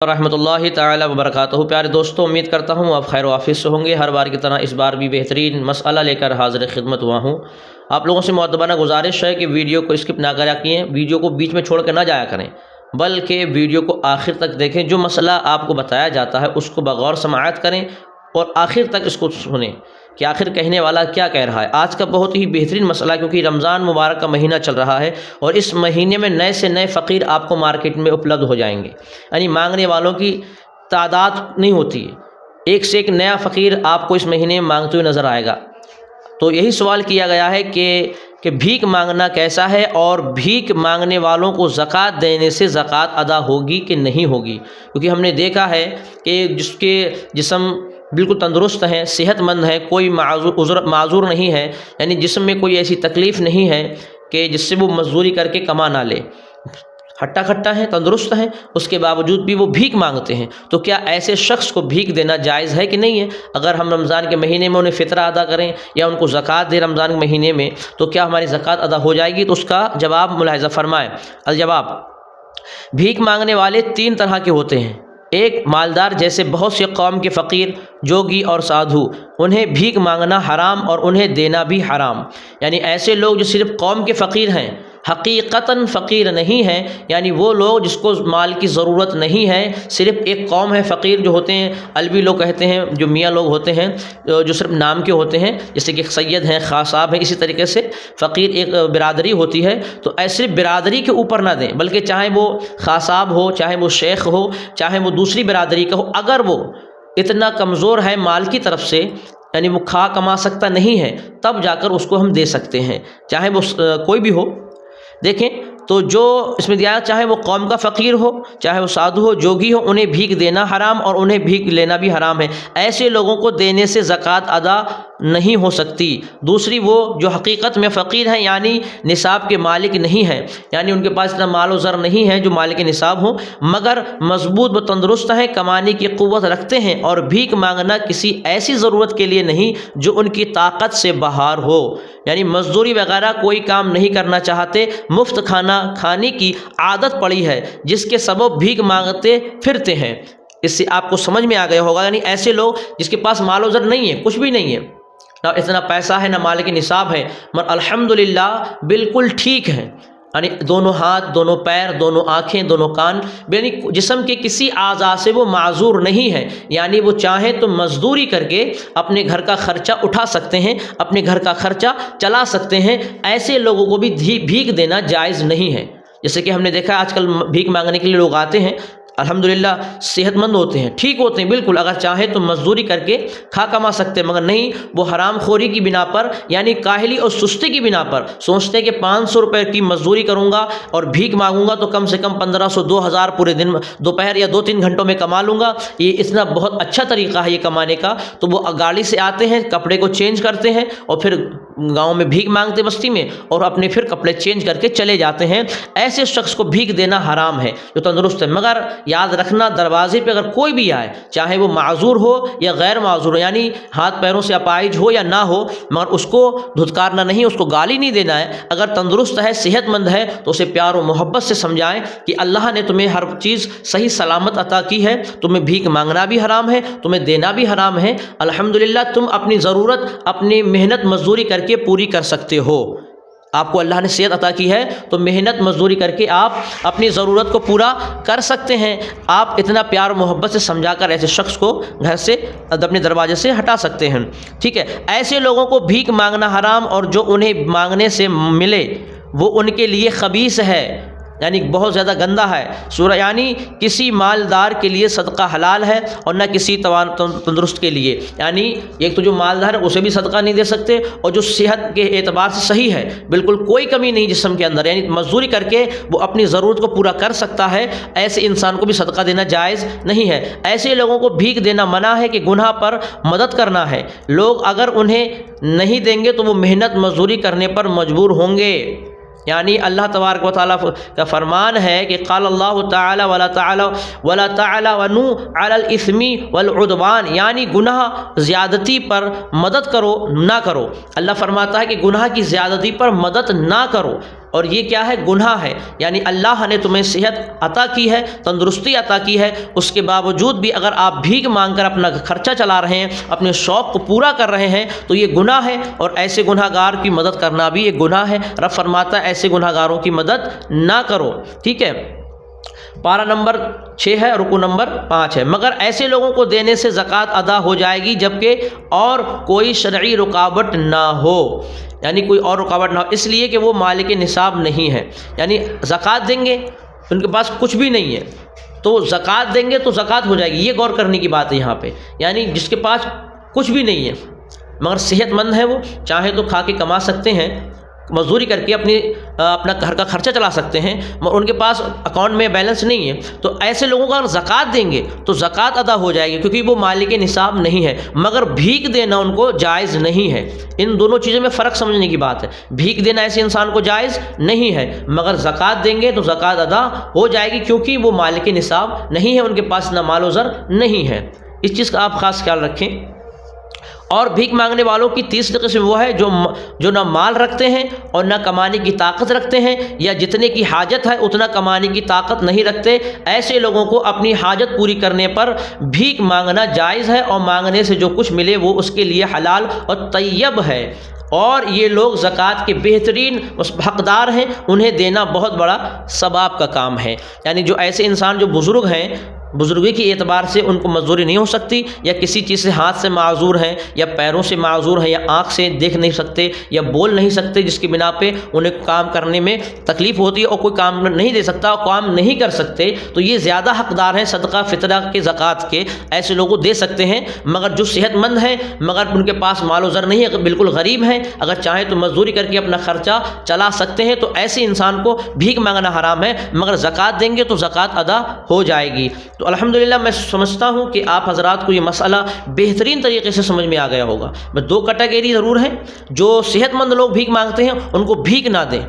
رحمۃ اللہ تعالی وبرکاتہ۔ پیارے دوستوں، امید کرتا ہوں آپ خیر و عافیت سے ہوں گے۔ ہر بار کی طرح اس بار بھی بہترین مسئلہ لے کر حاضر خدمت ہوا ہوں۔ آپ لوگوں سے مؤدبانہ گزارش ہے کہ ویڈیو کو اسکپ نہ کرا کیے، ویڈیو کو بیچ میں چھوڑ کے نہ جایا کریں، بلکہ ویڈیو کو آخر تک دیکھیں۔ جو مسئلہ آپ کو بتایا جاتا ہے اس کو بغور سماعت کریں اور آخر تک اس کو سنیں کہ آخر کہنے والا کیا کہہ رہا ہے۔ آج کا بہت ہی بہترین مسئلہ، کیونکہ رمضان مبارک کا مہینہ چل رہا ہے اور اس مہینے میں نئے سے نئے فقیر آپ کو مارکیٹ میں اپلبدھ ہو جائیں گے، یعنی مانگنے والوں کی تعداد نہیں ہوتی ہے، ایک سے ایک نیا فقیر آپ کو اس مہینے میں مانگتے ہوئے نظر آئے گا۔ تو یہی سوال کیا گیا ہے کہ بھیک مانگنا کیسا ہے، اور بھیک مانگنے والوں کو زکوٰۃ دینے سے زکوٰۃ ادا ہوگی کہ نہیں ہوگی؟ کیونکہ ہم نے دیکھا ہے کہ جس کے جسم بالکل تندرست ہیں، صحت مند ہے، کوئی معذور نہیں ہے، یعنی جسم میں کوئی ایسی تکلیف نہیں ہے کہ جس سے وہ مزدوری کر کے کما نہ لے، ہٹا کھٹا ہیں، تندرست ہیں، اس کے باوجود بھی وہ بھیک مانگتے ہیں، تو کیا ایسے شخص کو بھیک دینا جائز ہے کہ نہیں ہے؟ اگر ہم رمضان کے مہینے میں انہیں فطرہ ادا کریں یا ان کو زکوٰۃ دیں رمضان کے مہینے میں، تو کیا ہماری زکوٰۃ ادا ہو جائے گی؟ تو اس کا جواب ملاحظہ فرمائیں۔ الجواب، بھیک مانگنے والے تین طرح کے ہوتے ہیں۔ ایک، مالدار، جیسے بہت سے قوم کے فقیر، جوگی اور سادھو، انہیں بھیک مانگنا حرام اور انہیں دینا بھی حرام، یعنی ایسے لوگ جو صرف قوم کے فقیر ہیں، حقیقتاً فقیر نہیں ہیں، یعنی وہ لوگ جس کو مال کی ضرورت نہیں ہے، صرف ایک قوم ہے فقیر جو ہوتے ہیں، علوی لوگ کہتے ہیں، جو میاں لوگ ہوتے ہیں جو صرف نام کے ہوتے ہیں، جیسے کہ سید ہیں، خاص صاحب ہیں، اسی طریقے سے فقیر ایک برادری ہوتی ہے۔ تو ایسے برادری کے اوپر نہ دیں، بلکہ چاہے وہ خاص صاحب ہو، چاہے وہ شیخ ہو، چاہے وہ دوسری برادری کا ہو، اگر وہ اتنا کمزور ہے مال کی طرف سے، یعنی وہ کما سکتا نہیں ہے، تب جا کر اس کو ہم دے سکتے ہیں، چاہے وہ کوئی بھی ہو۔ دیکھیں تو جو اس میں دیا، چاہے وہ قوم کا فقیر ہو، چاہے وہ سادھو ہو، جوگی ہو، انہیں بھیک دینا حرام اور انہیں بھیک لینا بھی حرام ہے۔ ایسے لوگوں کو دینے سے زکوٰۃ ادا نہیں ہو سکتی۔ دوسری، وہ جو حقیقت میں فقیر ہیں، یعنی نصاب کے مالک نہیں ہیں، یعنی ان کے پاس اتنا مال و زر نہیں ہے جو مالک نصاب ہوں، مگر مضبوط و تندرست ہیں، کمانے کی قوت رکھتے ہیں، اور بھیک مانگنا کسی ایسی ضرورت کے لیے نہیں جو ان کی طاقت سے باہر ہو، یعنی مزدوری وغیرہ کوئی کام نہیں کرنا چاہتے، مفت کھانا کھانے کی عادت پڑی ہے، جس کے سبب بھیک مانگتے پھرتے ہیں۔ اس سے آپ کو سمجھ میں آ گیا ہوگا، یعنی ایسے لوگ جس کے پاس مال و زر نہیں ہے، کچھ بھی نہیں ہے، نہ اتنا پیسہ ہے، نہ مال کے نصاب ہے، مگر الحمدللہ بالکل ٹھیک ہے، یعنی دونوں ہاتھ، دونوں پیر، دونوں آنکھیں، دونوں کان، یعنی جسم کے کسی اعضاء سے وہ معذور نہیں ہے، یعنی وہ چاہیں تو مزدوری کر کے اپنے گھر کا خرچہ اٹھا سکتے ہیں، اپنے گھر کا خرچہ چلا سکتے ہیں۔ ایسے لوگوں کو بھی بھیک دینا جائز نہیں ہے۔ جیسے کہ ہم نے دیکھا آج کل بھیک مانگنے کے لیے لوگ آتے ہیں، الحمدللہ صحت مند ہوتے ہیں، ٹھیک ہوتے ہیں بالکل، اگر چاہیں تو مزدوری کر کے کما سکتے ہیں، مگر نہیں، وہ حرام خوری کی بنا پر، یعنی کاہلی اور سستی کی بنا پر سوچتے ہیں کہ 500 روپے کی مزدوری کروں گا اور بھیک مانگوں گا تو کم سے کم 1500 2000 پورے دن دوپہر یا 2-3 گھنٹوں میں کما لوں گا، یہ اتنا بہت اچھا طریقہ ہے یہ کمانے کا۔ تو وہ گاڑی سے آتے ہیں، کپڑے کو چینج کرتے ہیں اور پھر گاؤں میں بھیک مانگتے بستی میں، اور اپنے پھر کپڑے چینج کر کے چلے جاتے ہیں۔ ایسے شخص کو بھیک دینا حرام ہے جو تندرست ہے، مگر یاد رکھنا، دروازے پہ اگر کوئی بھی آئے، چاہے وہ معذور ہو یا غیر معذور ہو، یعنی ہاتھ پیروں سے اپائج ہو یا نہ ہو، مگر اس کو دھتکارنا نہیں، اس کو گالی نہیں دینا ہے۔ اگر تندرست ہے، صحت مند ہے، تو اسے پیار و محبت سے سمجھائیں کہ اللہ نے تمہیں ہر چیز صحیح سلامت عطا کی ہے، تمہیں بھیک مانگنا بھی حرام ہے، تمہیں دینا بھی حرام ہے، الحمدللہ تم اپنی ضرورت اپنی محنت مزدوری کر کے پوری کر سکتے ہو۔ آپ کو اللہ نے صحت عطا کی ہے تو محنت مزدوری کر کے آپ اپنی ضرورت کو پورا کر سکتے ہیں۔ آپ اتنا پیار و محبت سے سمجھا کر ایسے شخص کو گھر سے اپنے دروازے سے ہٹا سکتے ہیں، ٹھیک ہے۔ ایسے لوگوں کو بھیک مانگنا حرام، اور جو انہیں مانگنے سے ملے وہ ان کے لیے خبیث ہے، یعنی بہت زیادہ گندہ ہے۔ یعنی کسی مالدار کے لیے صدقہ حلال ہے اور نہ کسی تندرست کے لیے، یعنی ایک تو جو مالدار ہے اسے بھی صدقہ نہیں دے سکتے، اور جو صحت کے اعتبار سے صحیح ہے، بالکل کوئی کمی نہیں جسم کے اندر، یعنی مزدوری کر کے وہ اپنی ضرورت کو پورا کر سکتا ہے، ایسے انسان کو بھی صدقہ دینا جائز نہیں ہے۔ ایسے لوگوں کو بھیک دینا منع ہے کہ گناہ پر مدد کرنا ہے۔ لوگ اگر انہیں نہیں دیں گے تو وہ محنت مزدوری کرنے پر مجبور ہوں گے، یعنی اللہ تبارک و تعالیٰ کا فرمان ہے کہ قال اللہ تعالی ولا تعاونوا علی الاثم والعدوان، یعنی گناہ زیادتی پر مدد کرو نہ کرو۔ اللہ فرماتا ہے کہ گناہ کی زیادتی پر مدد نہ کرو، اور یہ کیا ہے؟ گناہ ہے۔ یعنی اللہ نے تمہیں صحت عطا کی ہے، تندرستی عطا کی ہے، اس کے باوجود بھی اگر آپ بھیک مانگ کر اپنا خرچہ چلا رہے ہیں، اپنے شوق کو پورا کر رہے ہیں تو یہ گناہ ہے، اور ایسے گناہ گار کی مدد کرنا بھی ایک گناہ ہے۔ رب فرماتا ہے ایسے گناہ گاروں کی مدد نہ کرو، ٹھیک ہے۔ پارہ نمبر 6 ہے، رکو نمبر 5 ہے۔ مگر ایسے لوگوں کو دینے سے زکوٰۃ ادا ہو جائے گی جبکہ اور کوئی شرعی رکاوٹ نہ ہو، یعنی کوئی اور رکاوٹ نہ ہو، اس لیے کہ وہ مالک نصاب نہیں ہے۔ یعنی زکوٰۃ دیں گے، ان کے پاس کچھ بھی نہیں ہے تو زکوٰۃ دیں گے تو زکوٰۃ ہو جائے گی، یہ غور کرنے کی بات ہے یہاں پہ۔ یعنی جس کے پاس کچھ بھی نہیں ہے مگر صحت مند ہے، وہ چاہے تو کھا کے کما سکتے ہیں، مزدوری کر کے اپنا گھر کا خرچہ چلا سکتے ہیں، مگر ان کے پاس اکاؤنٹ میں بیلنس نہیں ہے، تو ایسے لوگوں کو اگر زکوٰۃ دیں گے تو زکوٰۃ ادا ہو جائے گی کیونکہ وہ مالک نصاب نہیں ہے، مگر بھیک دینا ان کو جائز نہیں ہے۔ ان دونوں چیزوں میں فرق سمجھنے کی بات ہے۔ بھیک دینا ایسے انسان کو جائز نہیں ہے، مگر زکوٰۃ دیں گے تو زکوٰۃ ادا ہو جائے گی کیونکہ وہ مالک نصاب نہیں ہے، ان کے پاس نہ مال و زر نہیں ہے۔ اس چیز کا آپ خاص خیال رکھیں۔ اور بھیک مانگنے والوں کی تیسری قسم وہ ہے جو نہ مال رکھتے ہیں اور نہ کمانے کی طاقت رکھتے ہیں، یا جتنے کی حاجت ہے اتنا کمانے کی طاقت نہیں رکھتے۔ ایسے لوگوں کو اپنی حاجت پوری کرنے پر بھیک مانگنا جائز ہے، اور مانگنے سے جو کچھ ملے وہ اس کے لیے حلال اور طیب ہے، اور یہ لوگ زکوٰۃ کے بہترین حقدار ہیں، انہیں دینا بہت بڑا ثواب کا کام ہے۔ یعنی جو ایسے انسان جو بزرگ ہیں، بزرگی کے اعتبار سے ان کو مزدوری نہیں ہو سکتی، یا کسی چیز سے ہاتھ سے معذور ہیں، یا پیروں سے معذور ہیں، یا آنکھ سے دیکھ نہیں سکتے، یا بول نہیں سکتے، جس کی بنا پہ انہیں کام کرنے میں تکلیف ہوتی ہے اور کوئی کام نہیں دے سکتا اور کام نہیں کر سکتے، تو یہ زیادہ حقدار ہیں صدقہ فطرہ کے، زکوٰۃ کے۔ ایسے لوگوں کو دے سکتے ہیں، مگر جو صحت مند ہیں مگر ان کے پاس مال و زر نہیں ہے، بالکل غریب ہیں، اگر چاہیں تو مزدوری کر کے اپنا خرچہ چلا سکتے ہیں، تو ایسے انسان کو بھیک مانگنا حرام ہے، مگر زکوٰۃ دیں گے تو زکوٰۃ ادا ہو جائے گی۔ تو الحمدللہ میں سمجھتا ہوں کہ آپ حضرات کو یہ مسئلہ بہترین طریقے سے سمجھ میں آ گیا ہوگا۔ بس دو کیٹیگری ضرور ہیں، جو صحت مند لوگ بھیک مانگتے ہیں ان کو بھیک نہ دیں،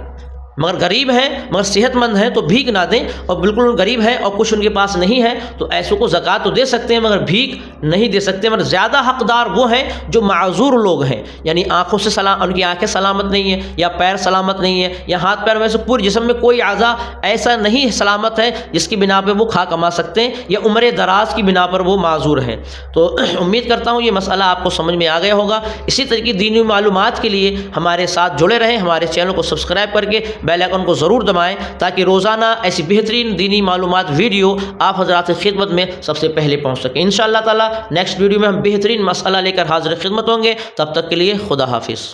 مگر غریب ہیں مگر صحت مند ہیں تو بھیک نہ دیں، اور بالکل غریب ہیں اور کچھ ان کے پاس نہیں ہے تو ایسوں کو زکوٰۃ تو دے سکتے ہیں مگر بھیک نہیں دے سکتے۔ مگر زیادہ حقدار وہ ہیں جو معذور لوگ ہیں، یعنی آنکھوں سے ان کی آنکھیں سلامت نہیں ہیں، یا پیر سلامت نہیں ہے، یا ہاتھ پیر میں سے پورے جسم میں کوئی اعضا ایسا نہیں سلامت ہے جس کی بنا پہ وہ کھا کما سکتے ہیں، یا عمر دراز کی بنا پر وہ معذور ہیں۔ تو امید کرتا ہوں یہ مسئلہ آپ کو سمجھ میں آ گیا ہوگا۔ اسی طرح کی دینی معلومات کے لیے ہمارے ساتھ جڑے رہیں، ہمارے چینل کو سبسکرائب کر کے بیل آئیکن کو ضرور دبائیں تاکہ روزانہ ایسی بہترین دینی معلومات ویڈیو آپ حضرات کی خدمت میں سب سے پہلے پہنچ سکیں۔ انشاءاللہ تعالی نیکسٹ ویڈیو میں ہم بہترین مسئلہ لے کر حاضر خدمت ہوں گے، تب تک کے لیے خدا حافظ۔